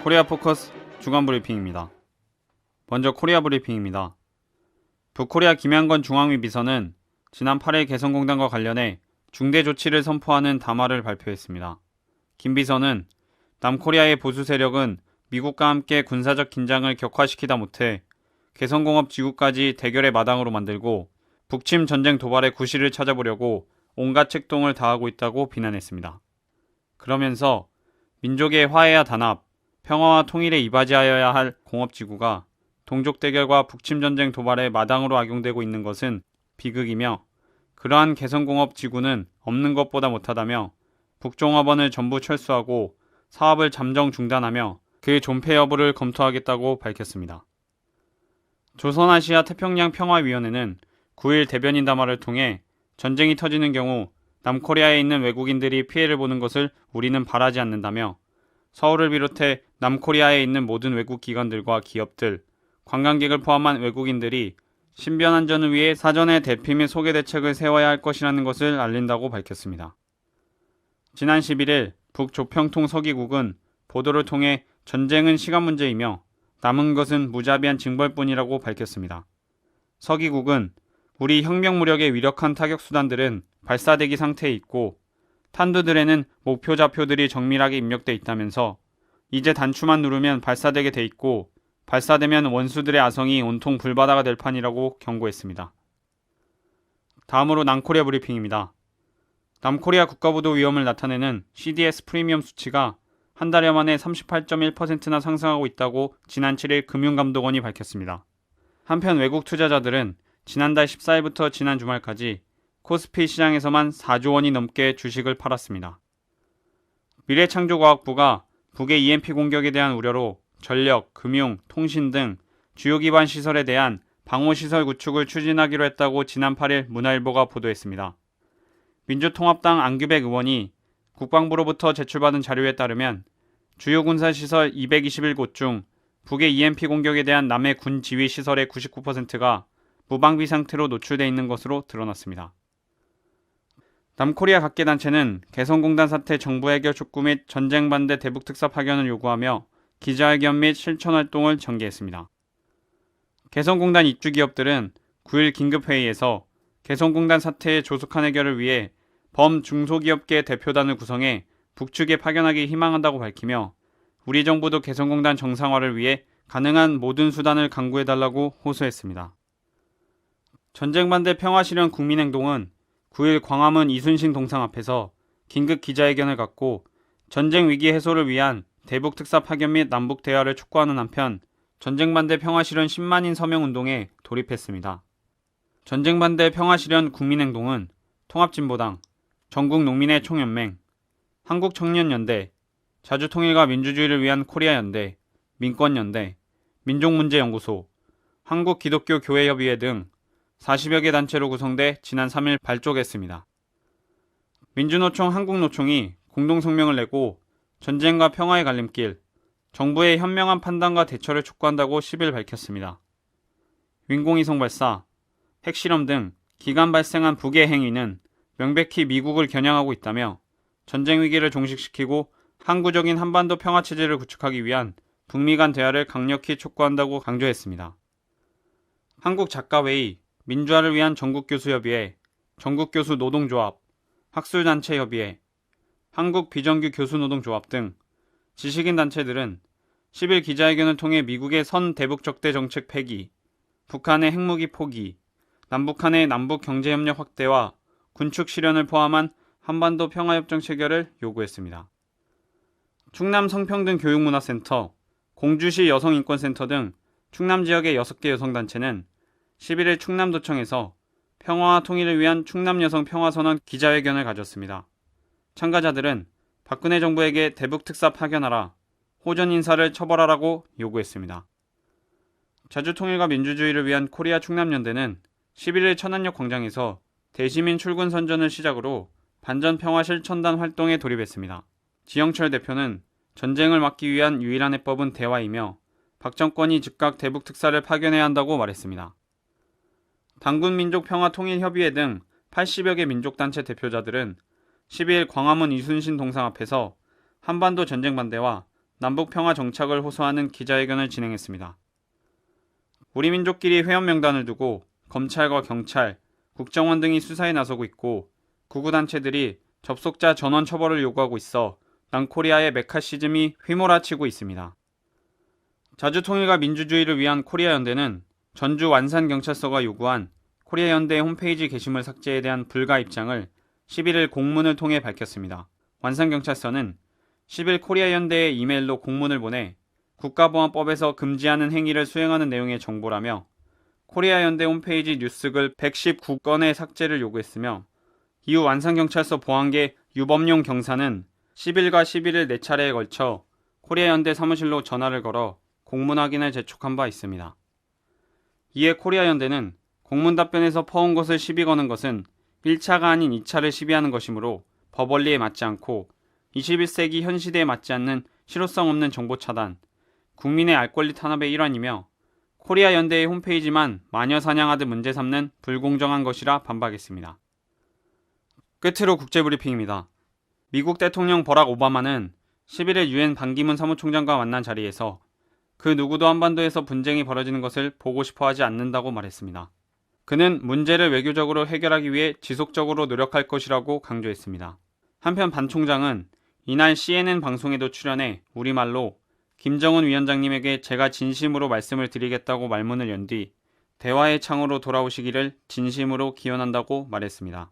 코리아 포커스 주간 브리핑입니다. 먼저 코리아 브리핑입니다. 북코리아 김양건 중앙위 비서는 지난 8일 개성공단과 관련해 중대 조치를 선포하는 담화를 발표했습니다. 김 비서는 남코리아의 보수 세력은 미국과 함께 군사적 긴장을 격화시키다 못해 개성공업 지구까지 대결의 마당으로 만들고 북침 전쟁 도발의 구실을 찾아보려고 온갖 책동을 다하고 있다고 비난했습니다. 그러면서 민족의 화해와 단합, 평화와 통일에 이바지하여야 할 공업지구가 동족 대결과 북침전쟁 도발의 마당으로 악용되고 있는 것은 비극이며 그러한 개성공업 지구는 없는 것보다 못하다며 북종업원을 전부 철수하고 사업을 잠정 중단하며 그 존폐 여부를 검토하겠다고 밝혔습니다. 조선아시아 태평양 평화위원회는 9일 대변인 담화를 통해 전쟁이 터지는 경우 남코리아에 있는 외국인들이 피해를 보는 것을 우리는 바라지 않는다며 서울을 비롯해 남코리아에 있는 모든 외국 기관들과 기업들, 관광객을 포함한 외국인들이 신변 안전을 위해 사전에 대피 및 소개 대책을 세워야 할 것이라는 것을 알린다고 밝혔습니다. 지난 11일 북조평통 서기국은 보도를 통해 전쟁은 시간 문제이며 남은 것은 무자비한 징벌뿐이라고 밝혔습니다. 서기국은 우리 혁명 무력의 위력한 타격 수단들은 발사대기 상태에 있고 탄두들에는 목표 좌표들이 정밀하게 입력돼 있다면서 이제 단추만 누르면 발사되게 돼 있고 발사되면 원수들의 아성이 온통 불바다가 될 판이라고 경고했습니다. 다음으로 남코리아 브리핑입니다. 남코리아 국가보도 위험을 나타내는 CDS 프리미엄 수치가 한 달여 만에 38.1%나 상승하고 있다고 지난 7일 금융감독원이 밝혔습니다. 한편 외국 투자자들은 지난달 14일부터 지난 주말까지 코스피 시장에서만 4조 원이 넘게 주식을 팔았습니다. 미래창조과학부가 북의 EMP 공격에 대한 우려로 전력, 금융, 통신 등 주요 기반 시설에 대한 방호시설 구축을 추진하기로 했다고 지난 8일 문화일보가 보도했습니다. 민주통합당 안규백 의원이 국방부로부터 제출받은 자료에 따르면 주요 군사시설 221곳 중 북의 EMP 공격에 대한 남해 군 지휘 시설의 99%가 무방비 상태로 노출돼 있는 것으로 드러났습니다. 남코리아 각계 단체는 개성공단 사태 정부 해결 촉구 및 전쟁 반대 대북 특사 파견을 요구하며 기자회견 및 실천 활동을 전개했습니다. 개성공단 입주 기업들은 9일 긴급회의에서 개성공단 사태의 조속한 해결을 위해 범중소기업계 대표단을 구성해 북측에 파견하기 희망한다고 밝히며 우리 정부도 개성공단 정상화를 위해 가능한 모든 수단을 강구해달라고 호소했습니다. 전쟁 반대 평화실현 국민행동은 9일 광화문 이순신 동상 앞에서 긴급 기자회견을 갖고 전쟁 위기 해소를 위한 대북 특사 파견 및 남북 대화를 촉구하는 한편 전쟁 반대 평화 실현 10만인 서명 운동에 돌입했습니다. 전쟁 반대 평화 실현 국민행동은 통합진보당, 전국농민의 총연맹, 한국청년연대, 자주통일과 민주주의를 위한 코리아연대, 민권연대, 민족문제연구소, 한국기독교교회협의회 등 40여 개 단체로 구성돼 지난 3일 발족했습니다. 민주노총 한국노총이 공동성명을 내고 전쟁과 평화의 갈림길, 정부의 현명한 판단과 대처를 촉구한다고 10일 밝혔습니다. 윈공위성 발사, 핵실험 등 기간 발생한 북의 행위는 명백히 미국을 겨냥하고 있다며 전쟁 위기를 종식시키고 항구적인 한반도 평화체제를 구축하기 위한 북미 간 대화를 강력히 촉구한다고 강조했습니다. 한국작가회의, 민주화를 위한 전국교수협의회, 전국교수노동조합, 학술단체협의회, 한국비정규교수노동조합 등 지식인 단체들은 10일 기자회견을 통해 미국의 선 대북 적대 정책 폐기, 북한의 핵무기 포기, 남북한의 남북경제협력 확대와 군축 실현을 포함한 한반도 평화협정 체결을 요구했습니다. 충남 성평등교육문화센터, 공주시 여성인권센터 등 충남 지역의 6개 여성단체는 11일 충남도청에서 평화와 통일을 위한 충남여성 평화선언 기자회견을 가졌습니다. 참가자들은 박근혜 정부에게 대북 특사 파견하라, 호전 인사를 처벌하라고 요구했습니다. 자주통일과 민주주의를 위한 코리아 충남연대는 11일 천안역 광장에서 대시민 출근 선전을 시작으로 반전평화 실천단 활동에 돌입했습니다. 지영철 대표는 전쟁을 막기 위한 유일한 해법은 대화이며 박 정권이 즉각 대북 특사를 파견해야 한다고 말했습니다. 당군민족평화통일협의회 등 80여 개 민족단체 대표자들은 12일 광화문 이순신 동상 앞에서 한반도 전쟁 반대와 남북 평화 정착을 호소하는 기자회견을 진행했습니다. 우리 민족끼리 회원 명단을 두고 검찰과 경찰, 국정원 등이 수사에 나서고 있고 구구단체들이 접속자 전원 처벌을 요구하고 있어 남코리아의 메카시즘이 휘몰아치고 있습니다. 자주통일과 민주주의를 위한 코리아연대는 전주 완산경찰서가 요구한 코리아연대 홈페이지 게시물 삭제에 대한 불가 입장을 11일 공문을 통해 밝혔습니다. 완산경찰서는 10일 코리아연대에 이메일로 공문을 보내 국가보안법에서 금지하는 행위를 수행하는 내용의 정보라며 코리아연대 홈페이지 뉴스글 119건의 삭제를 요구했으며 이후 완산경찰서 보안계 유범용 경사는 10일과 11일 4차례에 걸쳐 코리아연대 사무실로 전화를 걸어 공문 확인을 재촉한 바 있습니다. 이에 코리아연대는 공문 답변에서 퍼온 것을 시비 거는 것은 1차가 아닌 2차를 시비하는 것이므로 법 원리에 맞지 않고 21세기 현 시대에 맞지 않는 실효성 없는 정보 차단, 국민의 알 권리 탄압의 일환이며 코리아연대의 홈페이지만 마녀 사냥하듯 문제 삼는 불공정한 것이라 반박했습니다. 끝으로 국제브리핑입니다. 미국 대통령 버락 오바마는 11일 유엔 반기문 사무총장과 만난 자리에서 그 누구도 한반도에서 분쟁이 벌어지는 것을 보고 싶어 하지 않는다고 말했습니다. 그는 문제를 외교적으로 해결하기 위해 지속적으로 노력할 것이라고 강조했습니다. 한편 반 총장은 이날 CNN 방송에도 출연해 우리말로 김정은 위원장님에게 제가 진심으로 말씀을 드리겠다고 말문을 연 뒤 대화의 창으로 돌아오시기를 진심으로 기원한다고 말했습니다.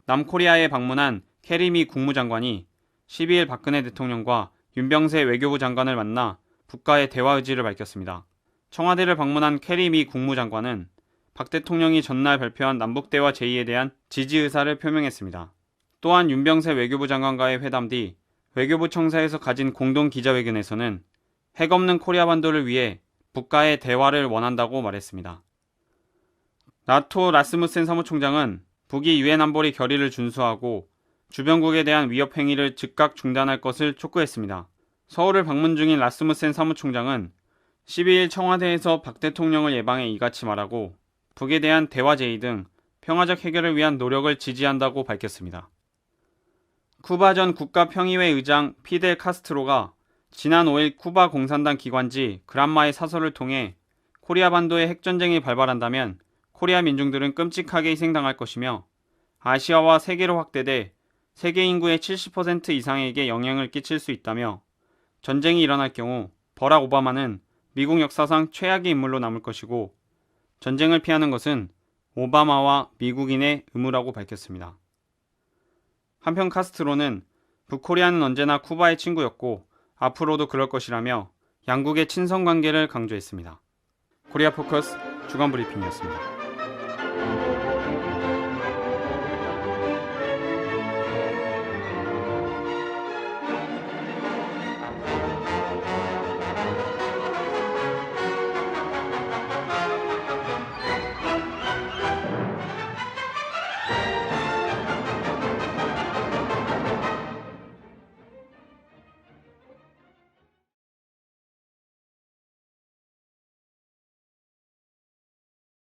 남코리아에 방문한 캐리 미 국무장관이 12일 박근혜 대통령과 윤병세 외교부 장관을 만나 북과의 대화 의지를 밝혔습니다. 청와대를 방문한 캐리 미 국무장관은 박 대통령이 전날 발표한 남북대화 제의에 대한 지지 의사를 표명했습니다. 또한 윤병세 외교부 장관과의 회담 뒤 외교부 청사에서 가진 공동 기자회견에서는 핵 없는 코리아 반도를 위해 북과의 대화를 원한다고 말했습니다. 나토 라스무센 사무총장은 북이 유엔 안보리 결의를 준수하고 주변국에 대한 위협 행위를 즉각 중단할 것을 촉구했습니다. 서울을 방문 중인 라스무센 사무총장은 12일 청와대에서 박 대통령을 예방해 이같이 말하고 북에 대한 대화 제의 등 평화적 해결을 위한 노력을 지지한다고 밝혔습니다. 쿠바 전 국가평의회 의장 피델 카스트로가 지난 5일 쿠바 공산당 기관지 그란마의 사설을 통해 코리아 반도에 핵전쟁이 발발한다면 코리아 민중들은 끔찍하게 희생당할 것이며 아시아와 세계로 확대돼 세계 인구의 70% 이상에게 영향을 끼칠 수 있다며 전쟁이 일어날 경우 버락 오바마는 미국 역사상 최악의 인물로 남을 것이고 전쟁을 피하는 것은 오바마와 미국인의 의무라고 밝혔습니다. 한편 카스트로는 북코리아는 언제나 쿠바의 친구였고 앞으로도 그럴 것이라며 양국의 친선 관계를 강조했습니다. 코리아 포커스 주간 브리핑이었습니다.